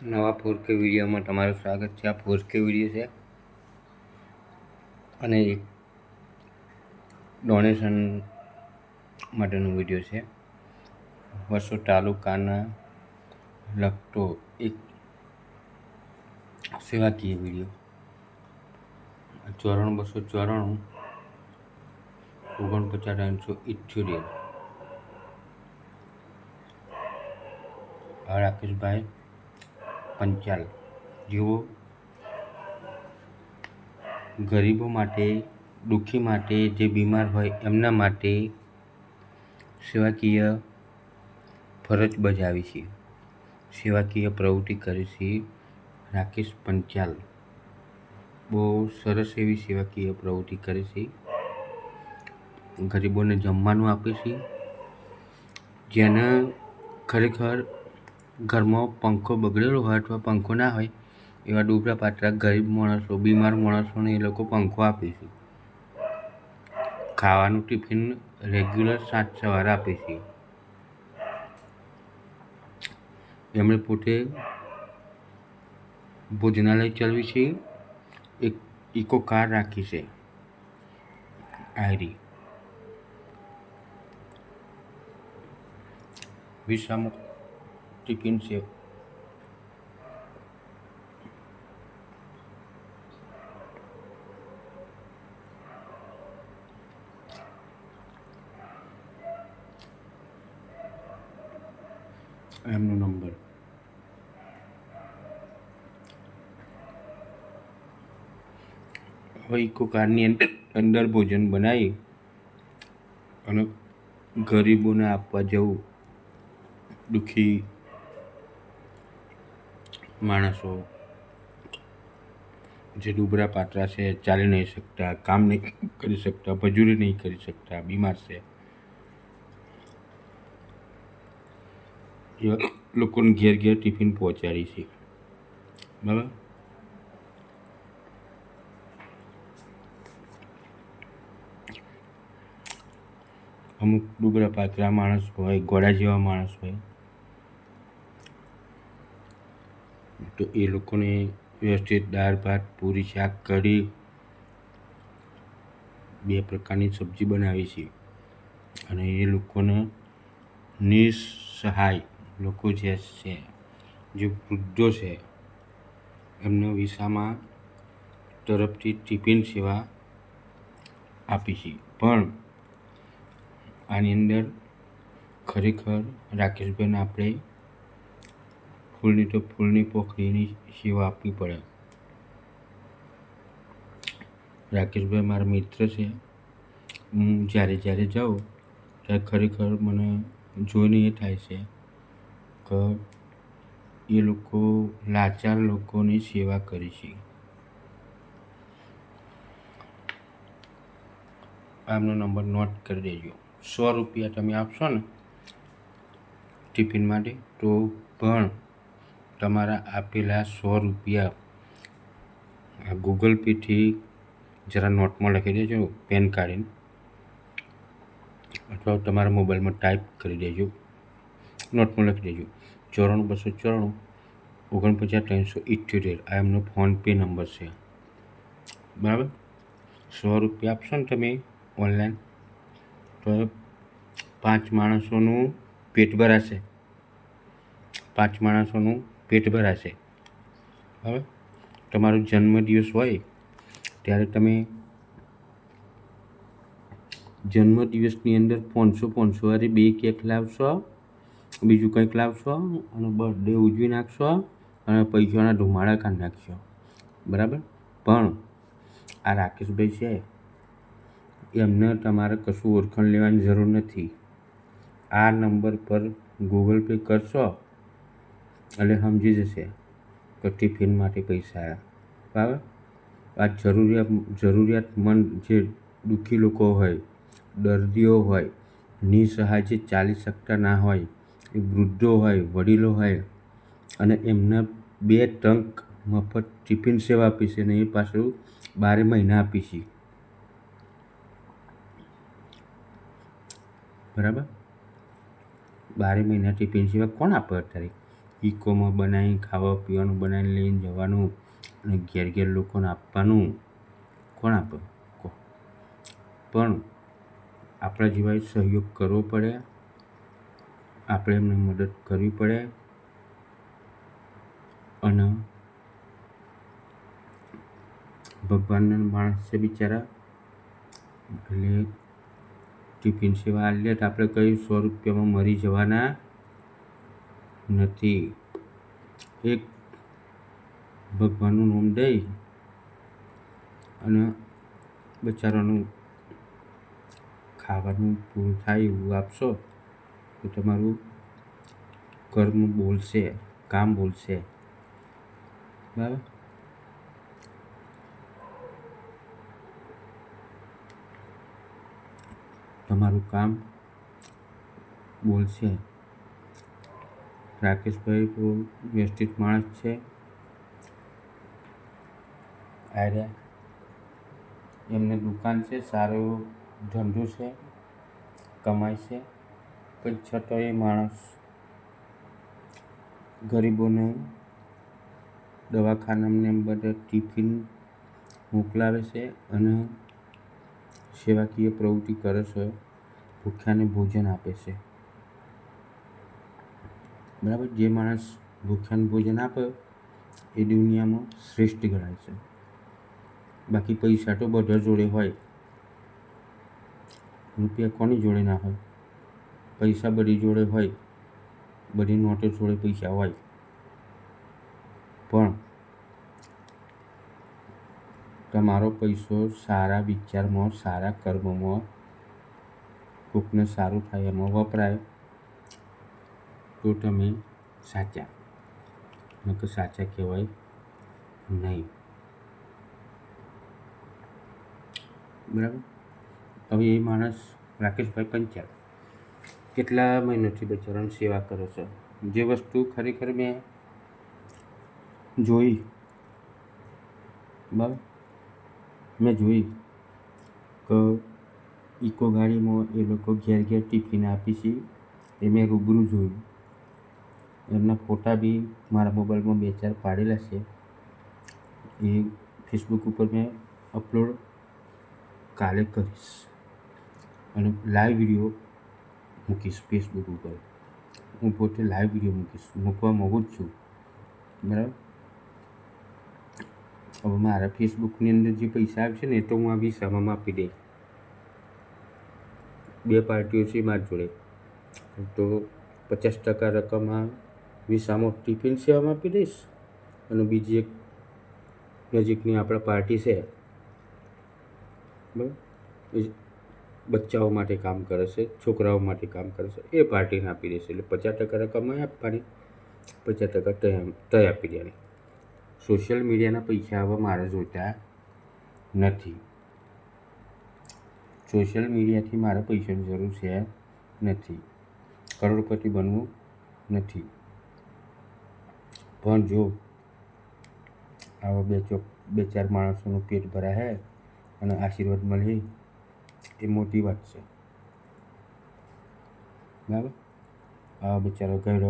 નવા 4K વિડીયોમાં તમારું સ્વાગત છે. આ 4K વિડીયો છે અને એક ડોનેશન માટેનો વિડીયો છે. વસોદ તાલુકાના લગતો એક સેવાકીય વિડીયો 94 294 49 રાકેશભાઈ પંચાલ, જેઓ ગરીબો માટે, દુઃખી માટે, જે બીમાર હોય એમના માટે સેવાકીય ફરજ બજાવી છે, સેવાકીય પ્રવૃત્તિ કરે છે. રાકેશ પંચાલ બહુ સરસ એવી સેવાકીય પ્રવૃત્તિ કરે છે. ગરીબોને જમવાનું આપે છે. જેને ખરેખર ઘરમાં પંખો બગડેલો હોય અથવા પંખો ના હોય એવા ડૂબરા પાતળા ગરીબ માણસો, બીમાર માણસોને એ લોકો પંખો આપે છે. ખાવાનું ટિફિન રેગ્યુલર સાંજ સવારે આપે છે. એમણે પોતે ભોજનાલય ચલાવે છે. એક ઇકો કાર રાખી છે. આયરી વિશ્રામ ટિફિન છે. એમનો નંબર હવે ઇકો કારની અંદર ભોજન બનાવી અને ગરીબોને આપવા જવું. દુઃખી માણસો, જે ડૂબરા પાતળા છે, ચાલી નહીં શકતા, કામ નહીં કરી શકતા, મજૂરી નહીં કરી શકતા, બીમાર છે, એવા લોકોને ઘેર ઘેર ટિફિન પહોંચાડી છે. બરાબર. અમુક ડૂબરા પાતળા માણસ હોય, ઘોડા જેવા માણસ હોય, તો એ લોકોને વ્યવસ્થિત દાળ ભાત, પૂરી, શાક, કઢી, 2 પ્રકારની સબ્જી બનાવી છે. અને એ લોકોને નિસહાય લોકો જે છે, જે વૃદ્ધો છે, એમને વિસામા તરફથી ટિફિન સેવા આપી છે. પણ આની અંદર ખરેખર રાકેશભાઈને આપણે ફૂલની તો ફૂલની પોખરીની સેવા આપવી પડે. રાકેશભાઈ મારા મિત્ર છે. હું જ્યારે જાઉં ત્યારે ખરેખર મને જોઈને એ થાય છે કે એ લોકો લાચાર લોકોની સેવા કરે છે. આમનો નંબર નોટ કરી દેજો. 100 રૂપિયા તમે આપશો ને ટિફિન માટે, તો પણ તમારા આપેલા 100 રૂપિયા આ ગૂગલ પેથી જરા નોટમાં લખી દેજો, પેન કાઢીને, અથવા તમારા મોબાઈલમાં ટાઈપ કરી દેજો, નોટમાં લખી દેજો 94 294 49 378. આ એમનો ફોનપે નંબર છે. બરાબર. 100 રૂપિયા આપશો ને તમે ઓનલાઈન, તો 5 માણસોનું પેટ ભરાશે. 5 માણસોનું પેટ ભરાશે. હવે તમારો જન્મદિવસ હોય ત્યારે તમે જન્મદિવસની અંદર 500 વાળી 2 કેક લાવશો, બીજું કંઈક લાવશો અને બર્થડે ઉજવી નાખશો અને પૈસાના ધુમાડા કાઢી નાખશો. બરાબર. પણ આ રાકેશભાઈ છે, એમને તમારે કશું ઓળખાણ લેવાની જરૂર નથી. આ નંબર પર ગૂગલ પે કરશો એટલે સમજી જશે કે ટિફિન માટે પૈસા આવ્યા. બરાબર. આ જરૂરિયાતમંદ જે દુઃખી લોકો હોય, દર્દીઓ હોય, નિસહાય, જે ચાલી શકતા ના હોય, એ વૃદ્ધો હોય, વડીલો હોય, અને એમને 2 ટંક મફત ટિફિન સેવા આપી છે અને એ પાછું 12 મહિના આપી છે. બરાબર. 12 મહિના ટિફિન સેવા કોણ આપે અત્યારે? ઇકોમાં બનાવી ખાવા પીવાનું બનાવીને લઈને જવાનું અને ઘેર ઘેર લોકોને આપવાનું. કોણ આપે કહો? પણ આપણા જેવાએ સહયોગ કરવો પડે, આપણે એમને મદદ કરવી પડે. અને ભગવાનના માણસ છે બિચારા, એટલે ટિફિન સેવા આલીએ તો આપણે કંઈ 100 રૂપિયામાં મરી જવાના નથી. એક ભગવાનનું નામ દઈ અને બચારાનું ખાવાનું પૂરું થાય એવું આપશો તો તમારું કર્મ બોલશે, કામ બોલશે. બરાબર? તમારું કામ બોલશે. રાકેશભાઈ તો વ્યવસ્થિત માણસ છે. આર્યા એમને દુકાન છે, સારો એવો ધંધો છે, કમાય છે, પણ છતાં એ માણસ ગરીબોને દવાખાનાને બધે ટિફિન મોકલાવે છે અને સેવાકીય પ્રવૃત્તિ કરે છે, ભૂખ્યાને ભોજન આપે છે. બરાબર? જે માણસ ભૂખ્યાને ભોજન આપે એ દુનિયામાં શ્રેષ્ઠ ગણાય છે. બાકી પૈસા તો બધા જોડે હોય, રૂપિયા કોની જોડે ના હોય? પૈસા બધી જોડે હોય, બધી નોટો જોડે પૈસા હોય, પણ તમારો પૈસો સારા વિચારમાં, સારા કર્મમાં, કોકને સારું થાય એમાં વપરાય તો તમે સાચા, નકર સાચા કહેવાય નહીં. બરાબર? હવે એ માણસ રાકેશભાઈ પંચાલ કેટલા મહિનાથી બચારાની સેવા કરે છે. જે વસ્તુ ખરેખર મેં જોઈ, બરાબર, મેં જોઈ કે ઇકો ગાડીમાં એ લોકો ઘેર ઘેર ટિફિન આપી છે, એ મેં રૂબરૂ જોયું. એમના ફોટા બી મારા મોબાઈલમાં 2-4 પાડેલા છે. એ ફેસબુક ઉપર મેં અપલોડ કાલે કરીશ અને લાઈવ વિડીયો મૂકીશ ફેસબુક ઉપર. હું પોતે લાઈવ વિડીયો મૂકીશ, મૂકવા માંગુ જ છું. બરાબર? હવે મારા ફેસબુકની અંદર જે પૈસા આવશે ને એ તો હું આ વિસામામાં આપી દઈશ. 2 પાર્ટીઓ છે મારી જોડે, તો 50% રકમ આ વિસામો ટિફિન સેવામાં આપી દઈશ અને બીજી એક નજીકની આપણા પાર્ટી છે, બરાબર, એ બચ્ચાઓ માટે કામ કરે છે, છોકરાઓ માટે કામ કરે છે, એ પાર્ટીને આપી દેશે. એટલે 50% રકમ અહીં આપવાની, 50% તય આપી દેવાની. સોશિયલ મીડિયાના પૈસા હવે મારે જોઈતા નથી. સોશિયલ મીડિયાથી મારે પૈસાની જરૂર છે નથી. કરોડપતિ બનવું નથી. પણ જો આવા 2-4 માણસોનું પેટ ભરાય અને આશીર્વાદ મળે એ મોટી વાત છે. બરાબર? આવા બિચારા ગરીબ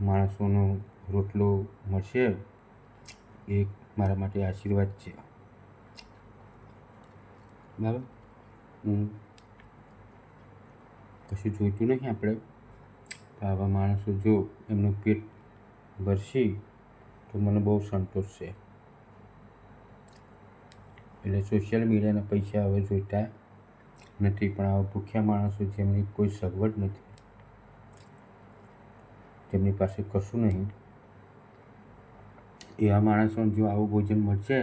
માણસોનો રોટલો મળશે એ મારા માટે આશીર્વાદ છે. બરાબર? કશું જોઈતું નહીં આપણે. આવા માણસો જો એમનું પેટ ભરશે તો મને બહુ સંતોષ છે. એટલે સોશિયલ મીડિયાના પૈસા હવે જોઈતા નથી. પણ આવા ભૂખ્યા માણસો જેમની કોઈ સગવડ નથી, તેમની પાસે કશું નહીં, એવા માણસોને જો આવું ભોજન મળશે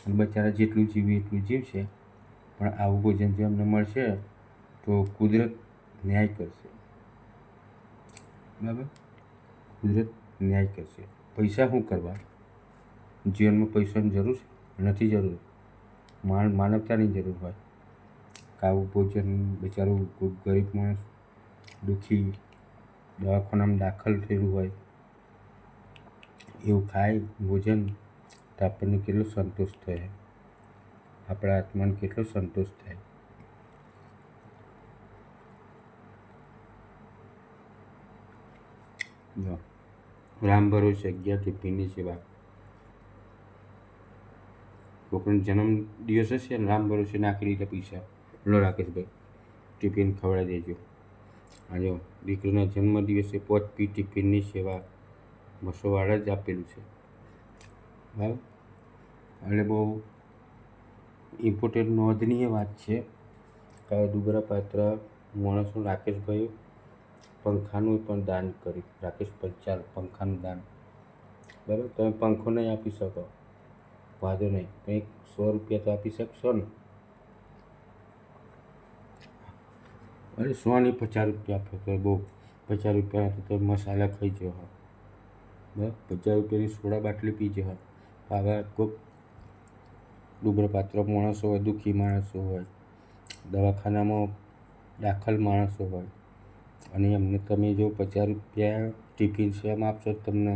અને બચારા જેટલું જીવે એટલું જીવશે, પણ આવું ભોજન જો એમને મળશે તો કુદરત ન્યાય કરશે. બરાબર? કુદરત ન્યાય કરશે. પૈસા શું કરવા? જીવનમાં પૈસાની જરૂર છે? નથી જરૂર. માનવતાની જરૂર હોય. આવું ભોજન બિચારું ગરીબ માણસ દુઃખી દવાખાનામાં દાખલ થયેલું હોય, એવું ખાય ભોજન તો આપણને કેટલો સંતોષ થાય, આપણા આત્માને કેટલો સંતોષ થાય. જો રામ ભરોસે 11 ટિફિનની સેવા. છોકરાનો જન્મ દિવસ હશે ને રામ ભરોસે નાખી દીધા પૈસા. લો રાકેશભાઈ ટિફિન ખવડાવી દેજો. આ જો દીકરીના જન્મદિવસે 5 પી ટિફિનની સેવા 200 જ આપેલું છે. બરાબર. એટલે બહુ ઇમ્પોર્ટન્ટ નોંધનીય વાત છે કે દુબળાપાત્ર માણસો રાકેશભાઈ પંખાનું પણ દાન કર્યું. રાકેશ પંચાલ પંખાનું દાન. બરાબર. તમે પંખો નહીં આપી શકો વાંધો નહીં, કંઈક 100 રૂપિયા તો આપી શકશો ને. અરે 100 નહીં 50 રૂપિયા આપો તો બહુ. 50 રૂપિયા તો મસાલા ખાઈ જવા. બરાબર. 50 રૂપિયાની સોડા બાટલી પી જવા. આવા કોઈક દુબળાપાત્ર માણસો હોય, દુઃખી માણસો હોય, દવાખાનામાં દાખલ માણસો હોય અને એમને તમે જો 50 રૂપિયા ટિફિન સેવામાં આપશો તો તમને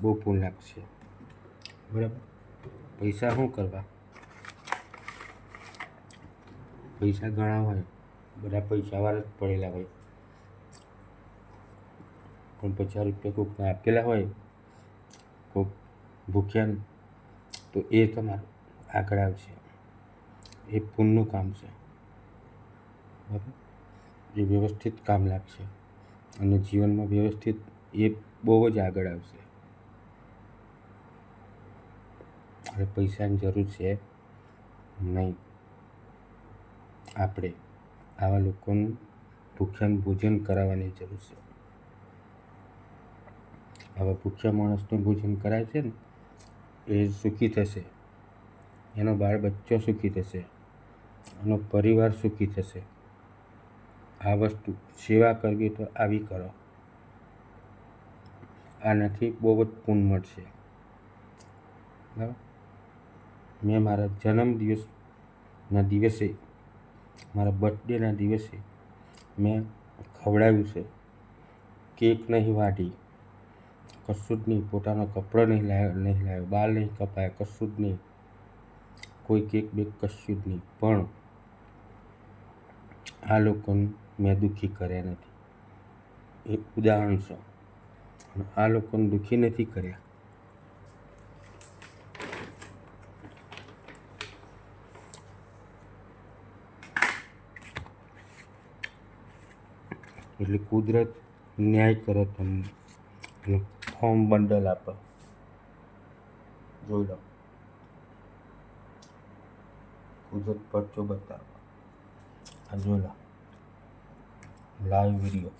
બહુ પૂન લાગશે. બરાબર. પૈસા શું કરવા? પૈસા ઘણા હોય, બધા પૈસાવાળા જ પડેલા હોય, પણ 50 રૂપિયા કોઈકને આપેલા હોય કોઈક ભૂખ્યાને તો એ તમારું આગળ આવશે. એ પુણ્યનું કામ છે. બરાબર. એ વ્યવસ્થિત કામ લાગશે અને જીવનમાં વ્યવસ્થિત એ બહુ જ આગળ આવશે. હવે પૈસાની જરૂર છે નહીં. આપણે આવા લોકોનું ભૂખ્યાનું ભોજન કરાવવાની જરૂર છે. આવા ભૂખ્યા માણસનું ભોજન કરાય છે ને એ સુખી થશે, એનો બાળ બચ્ચો સુખી થશે, એનો પરિવાર સુખી થશે. આ વસ્તુ સેવા કરવી તો આવી કરો. આનાથી બહુ જ પુણ્ય મળશે. બરાબર. મેં મારા જન્મદિવસના દિવસે, મારા બર્થડેના દિવસે મેં ખવડાવ્યું છે. કેક નહીં વાટી, કશું જ નહીં, પોતાનો કપડો નહીં લાવ્યો, બાલ નહીં કપાયા, કશું જ નહીં, કોઈ કેક બેક કશું જ નહીં. પણ આ લોકોને મેં દુઃખી કર્યા નથી. એક ઉદાહરણ છે. અને આ લોકોને દુઃખી નથી કર્યા. એટલે કુદરત ન્યાય કરે તમને અને ફોર્મ બંડલ આપે. જોઈ લો. કુદરત પરચો બતાવો. આ જોઈ લો લાઈવ વિડીયો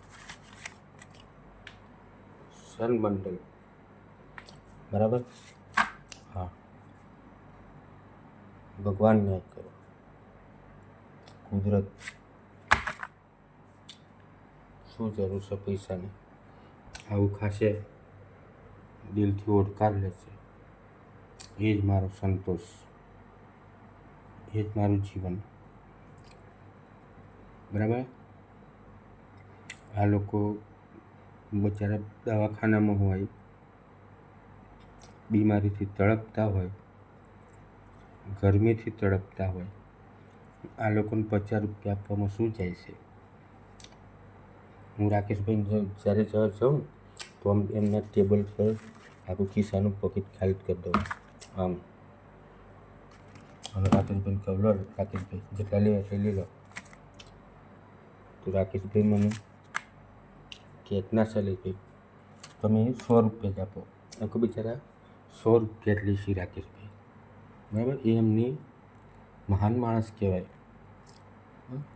સન બંડલ. બરાબર. હા. ભગવાન ન્યાય કરે. કુદરત શું જરૂર છે પૈસાની? આવું ખાશે, દિલથી ઓળકાર લેશે. એ જ મારો સંતોષ, એ જ મારું જીવન. બરાબર. આ લોકો બચારા દવાખાનામાં હોય, બીમારીથી તડપતા હોય, ગરમીથી તડપતા હોય. આ લોકોને 50 રૂપિયા આપવામાં શું જાય છે? હું રાકેશભાઈ જ્યારે જાઉં તો એમના ટેબલ પર આખું ખિસ્સાનું પોકેટ ખાલી કરી દઉં આમ. અને રાકેશભાઈને કહું લો રાકેશભાઈ જેટલા લેવા એટલા લઈ લો. તો રાકેશભાઈ મને કેક ના ચાલે કે તમે 100 રૂપિયા જ આપો. આખું બિચારા 100 રૂપિયા જ લેશે રાકેશભાઈ. બરાબર. એ એમની મહાન માણસ કહેવાય.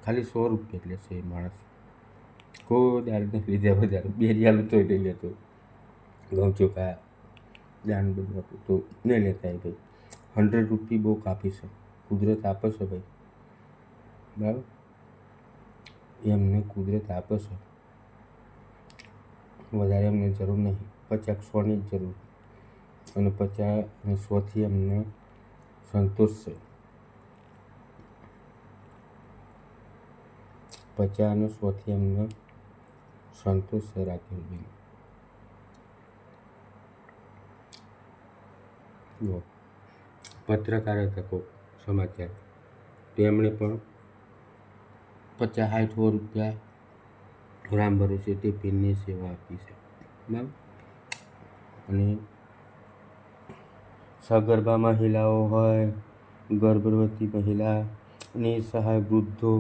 ખાલી 100 રૂપિયા જ લેશે એ માણસ. કોઈ દાળ નથી લીધા વધારે. 2 રિયાલ તો નહીં લેતો. ઘઉં ચોખા દાન બધું આપું તો નહીં લેતા. એ ભાઈ 100 રૂપિયા બહુ કાપી છે. કુદરત આપે છે ભાઈ. બરાબર. એમને કુદરત આપે છે, વધારે એમને જરૂર નહીં. 50 100ની જ જરૂર. અને 50 અને 100થી એમને સંતોષ છે. 50 અને 100થી એમને સંતોષ છે રાકેશભાઈ. જો પત્રકાર હતા કોક સમાચાર, તેમણે પણ 50 60 રૂપિયા રામ ભરોસે ટિફિનની સેવા આપી છે. બરાબર. અને સગર્ભા મહિલાઓ હોય, ગર્ભવતી મહિલા, નિસહાય વૃદ્ધો,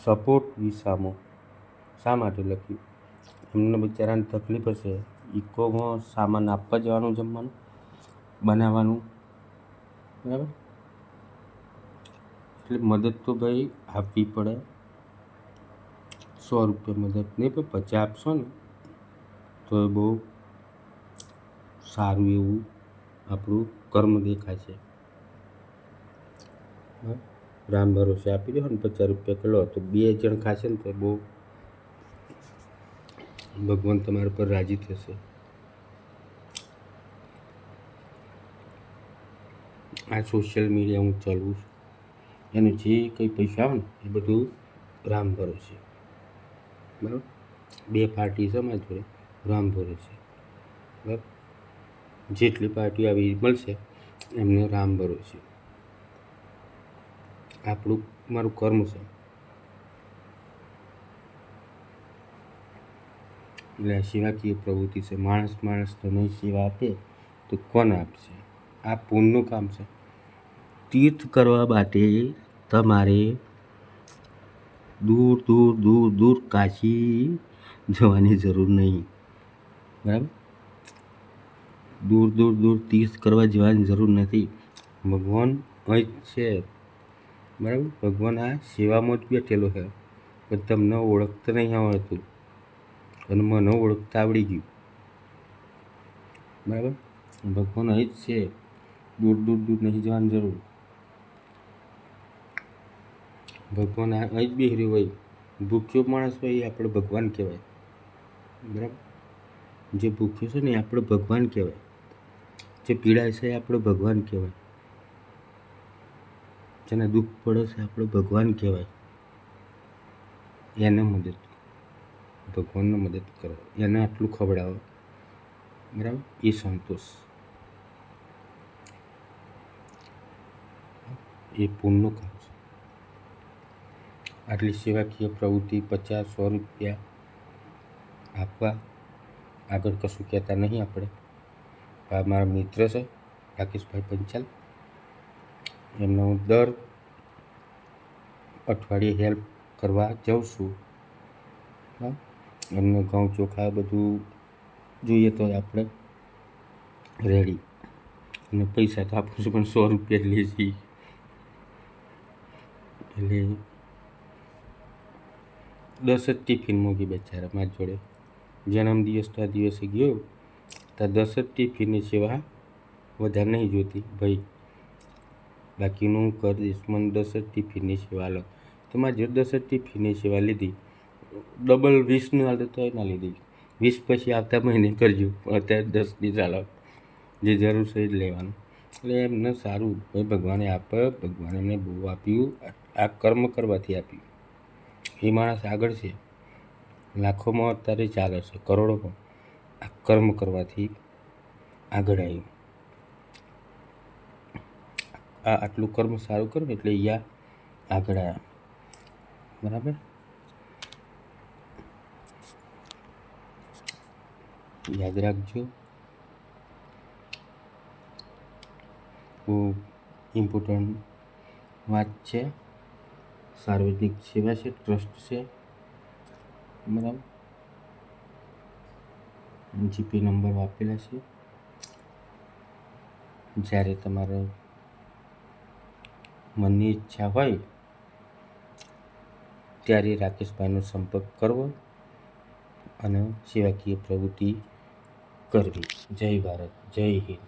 સપોર્ટ વિસામો શા માટે લખ્યું? એમને બિચારાને તકલીફ હશે, ઇકોમાં સામાન આપવા જવાનું, જમવાનું બનાવવાનું, બરાબર. એટલે મદદ તો ભાઈ આપવી પડે. 100 રૂપિયા મદદ નહીં પણ 50 આપશો ને તો એ બહુ સારું એવું આપણું કર્મ દેખાશે. રામ ભરોસે આપી દો ને 50 રૂપિયા કિલો, તો 2 જણ ખાશે ને તો બહુ ભગવાન તમારા પર રાજી થશે. આ સોશિયલ મીડિયા હું ચાલવું છું, એનું જે કંઈ પૈસા આવે ને એ બધું રામ ભરોસે, બરાબર. 2 પાર્ટી છે મારી જોડે, રામ ભરોસે, બરાબર. જેટલી પાર્ટી આવી મળશે એમને રામ ભરોસે. આપણું મારું કર્મ છે. એટલે આ સેવાકીય પ્રવૃત્તિ છે. માણસ તમે સેવા આપે તો કોણ આપશે? આ પુણ્યનું કામ છે. તીર્થ કરવા માટે તમારે દૂર દૂર દૂર દૂર કાશી જવાની જરૂર નહીં, બરાબર. દૂર દૂર દૂર તીર્થ કરવા જવાની જરૂર નથી. ભગવાન અહીં જ છે, બરાબર. ભગવાન આ સેવામાં જ બેઠેલો છે, પણ તમને ઓળખતા નહીં આવડતું અને મને ઓળખતા આવડી ગયું, બરાબર. ભગવાન અહીં જ છે, દૂર દૂર દૂર નહીં જવાની જરૂર. ભગવાન અહીં જ બેહી રહ્યો હોય. ભૂખ્યો માણસ હોય એ આપણે ભગવાન કહેવાય, બરાબર. જે ભૂખ્યો છે ને એ આપણે ભગવાન કહેવાય. જે પીડાય છે એ આપણે ભગવાન કહેવાય. જેને દુઃખ પડે છે આપણે ભગવાન કહેવાય. એને મદદ, ભગવાનને મદદ કરો, એને આટલું ખવડાવો, બરાબર. એ સંતોષ, એ પુણ્યનું કામ છે. આટલી સેવાકીય પ્રવૃત્તિ 50-100 રૂપિયા આપવા, આગળ કશું કહેતા નહીં આપણે. આ મારા મિત્ર છે રાકેશભાઈ પંચાલ, એમને હું દર અઠવાડિયે હેલ્પ કરવા જાઉં છું. એમને ઘઉં ચોખા બધું જોઈએ તો આપણે રેડી, અને પૈસા તો આપું છું પણ 100 રૂપિયા જ લઈએ છીએ. એટલે 10 જ ટિફિન મૂકી બેચારા મારી જોડે. જન્મદિવસના દિવસે ગયો ત્યાં 10 જ ટિફિનની સેવા, વધારે નહીં જોતી ભાઈ, બાકીનું હું કરી દઈશ, મને 10 જ ટિફિનની સેવા લો. તો મારી જોડે 10 જ ટિફિનની સેવા લીધી. ડબલ 20ની હાલત તો ના લીધી. 20 પછી આવતા મહિને કરજો, અત્યારે 10ની ચાલો, જે જરૂર છે એ જ લેવાનું. એટલે એમને સારું, ભાઈ ભગવાને આપે, ભગવાને એમને બહુ આપ્યું, આ કર્મ કરવાથી આપ્યું. એ માણસ આગળ છે, લાખોમાં અત્યારે ચાલે છે, કરોડોમાં. આ કર્મ કરવાથી આગળ આવ્યું. આ આટલું કર્મ સારું કર્યું એટલે અહીંયા આગળ આવ્યા, બરાબર. યાદ રાખજો, બહુ ઇમ્પોર્ટન્ટ વાત છે. સાર્વજનિક સેવા છે, ટ્રસ્ટ છે, બરાબર. જીપે નંબર આપેલા છે. જ્યારે તમારે મનની ઈચ્છા હોય ત્યારે રાકેશભાઈનો સંપર્ક કરવો અને સેવાકીય પ્રવૃત્તિ કરવી. જય ભારત, જય હિન્દ.